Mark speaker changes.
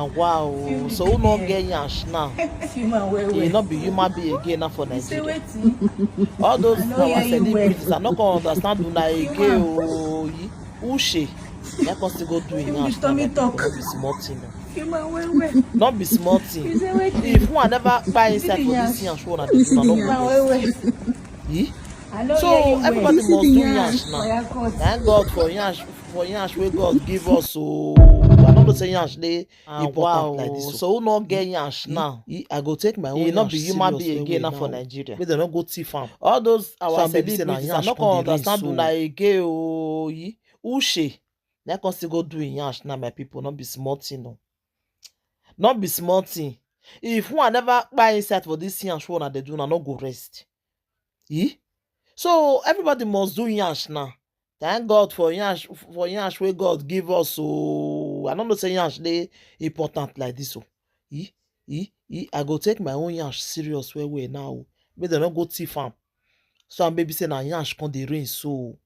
Speaker 1: Wow, so who not get yash now?
Speaker 2: Human,
Speaker 1: Not be human being again now for Nigeria.
Speaker 2: waiting.
Speaker 1: All those
Speaker 2: I know
Speaker 1: our
Speaker 2: hear you
Speaker 1: celebrities
Speaker 2: well.
Speaker 1: are not gonna understand una again.
Speaker 2: Human.
Speaker 1: Oh, who she? Make us still go do in
Speaker 2: Even the
Speaker 1: yash now, my
Speaker 2: stomach
Speaker 1: people.
Speaker 2: talk.
Speaker 1: Not be small thing. No.
Speaker 2: Human, well.
Speaker 1: Not be small thing.
Speaker 2: You say waiting.
Speaker 1: If one never buy inside for this yash, what una dey do? Una no go rest.
Speaker 2: I know
Speaker 1: So
Speaker 2: hear you
Speaker 1: everybody
Speaker 2: well.
Speaker 1: must do yash now.
Speaker 2: Oya cut.
Speaker 1: Thank God for yash wey God give us. So I don't know say yash dey important like this. So who not get yash now? I go take my own. Not be human being again now for Nigeria. Make dem no go thief am. All those our celebrities are not gonna understand una again. Oh, who she? Let us still go do in yash now, my people. Not be small thing, no. Not be small thing. If one never buy inside for this yash, what una dey do? Una no go rest. So everybody must do yash now. Thank God for yash wey God give us. So I don't know say yash dey important like this. So I go take my own yash serious well now. Make dem no go thief am. So I'm baby say na yash come dey rain so.